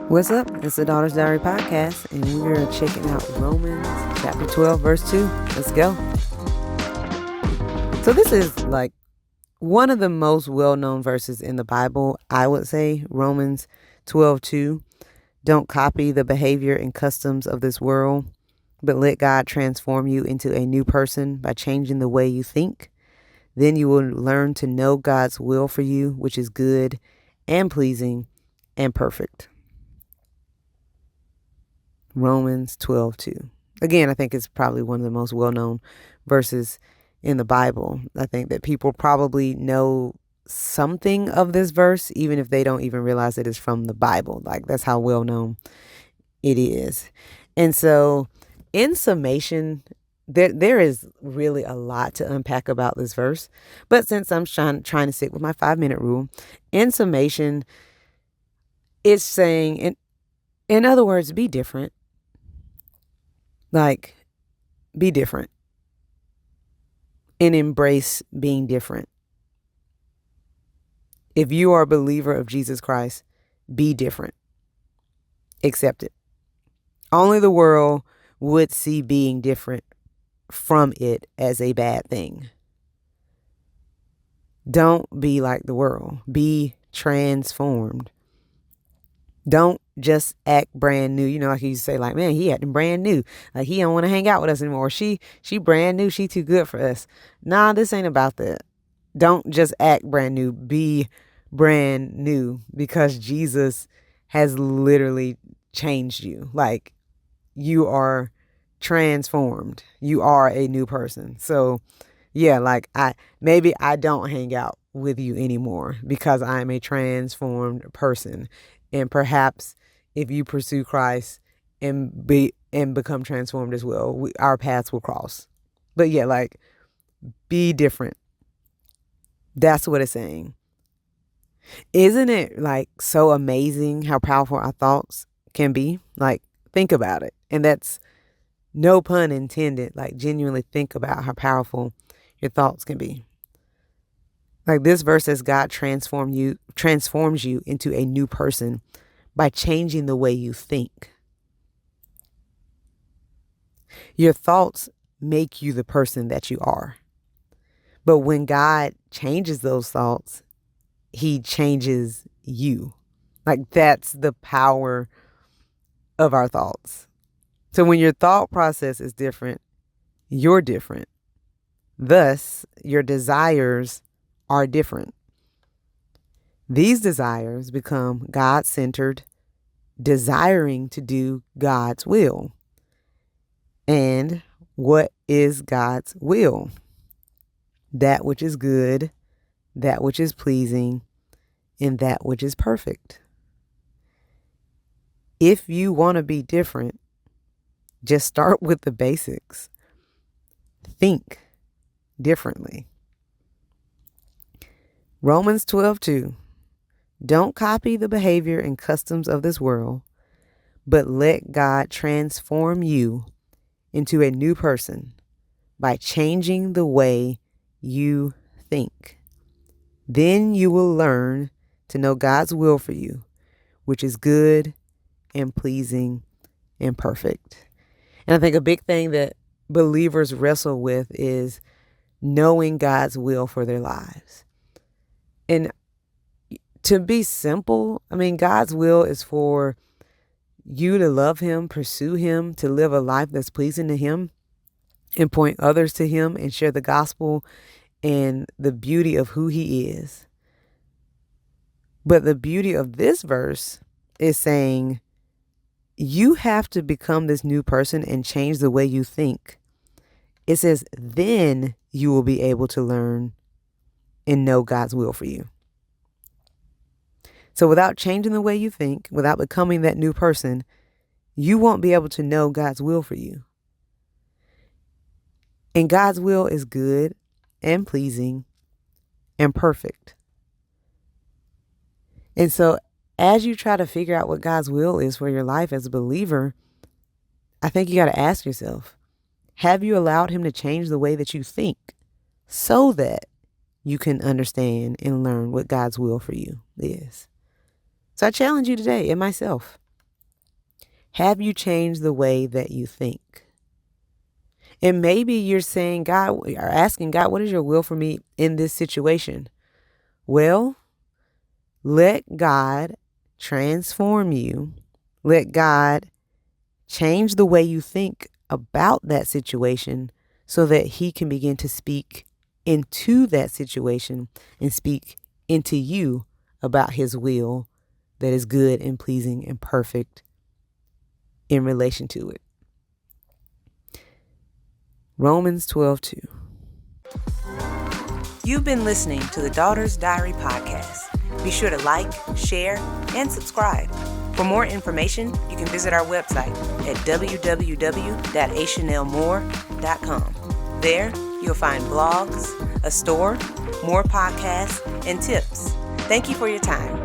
What's up? It's the Daughter's Diary podcast, and we're checking out Romans chapter 12, verse 2. Let's go. So this is like one of the most well-known verses in the Bible, I would say, Romans 12:2. Don't copy the behavior and customs of this world, but let God transform you into a new person by changing the way you think. Then you will learn to know God's will for you, which is good and pleasing and perfect. Romans 12:2. Again, I think it's probably one of the most well-known verses in the Bible. I think that people probably know something of this verse, even if they don't even realize it is from the Bible. Like, that's how well known it is. And so, in summation, there is really a lot to unpack about this verse. But since I'm trying to stick with my 5-minute rule, in summation, it's saying, in other words, be different. Like, be different and embrace being different. If you are a believer of Jesus Christ, be different. Accept it. Only the world would see being different from it as a bad thing. Don't be like the world. Be transformed. Don't just act brand new. You know, like you used to say, like, man, he acting brand new. Like, he don't want to hang out with us anymore. She brand new. She too good for us. Nah, this ain't about that. Don't just act brand new. Be brand new, because Jesus has literally changed you. Like, you are transformed. You are a new person. So, yeah, like, maybe I don't hang out with you anymore because I am a transformed person. And perhaps if you pursue Christ and become transformed as well, our paths will cross. But yeah, like, be different. That's what it's saying. Isn't it like so amazing how powerful our thoughts can be? Like, think about it. And that's no pun intended. Like, genuinely think about how powerful your thoughts can be. Like, this verse says God transforms you into a new person by changing the way you think. Your thoughts make you the person that you are. But when God changes those thoughts, he changes you. Like, that's the power of our thoughts. So when your thought process is different, you're different. Thus, your desires are different. These desires become God-centered, desiring to do God's will. And what is God's will? That which is good, that which is pleasing, and that which is perfect. If you want to be different, just start with the basics. Think differently. Romans 12:2. Don't copy the behavior and customs of this world, but let God transform you into a new person by changing the way you think. Then you will learn to know God's will for you, which is good and pleasing and perfect. And I think a big thing that believers wrestle with is knowing God's will for their lives. And to be simple, I mean, God's will is for you to love him, pursue him, to live a life that's pleasing to him, and point others to him and share the gospel and the beauty of who he is. But the beauty of this verse is saying you have to become this new person and change the way you think. It says, then you will be able to learn and know God's will for you. So without changing the way you think, without becoming that new person, you won't be able to know God's will for you. And God's will is good and pleasing and perfect. And so as you try to figure out what God's will is for your life as a believer, I think you got to ask yourself, have you allowed him to change the way that you think so that you can understand and learn what God's will for you is? So I challenge you today and myself, Have you changed the way that you think? And maybe you're saying, God, or asking God, what is your will for me in this situation? Well, let God transform you. Let God change the way you think about that situation so that He can begin to speak into that situation and speak into you about His will that is good and pleasing and perfect in relation to it. Romans 12:2. You've been listening to the Daughter's Diary podcast. Be sure to like, share, and subscribe. For more information, you can visit our website at www.achanelmore.com. There, you'll find blogs, a store, more podcasts, and tips. Thank you for your time.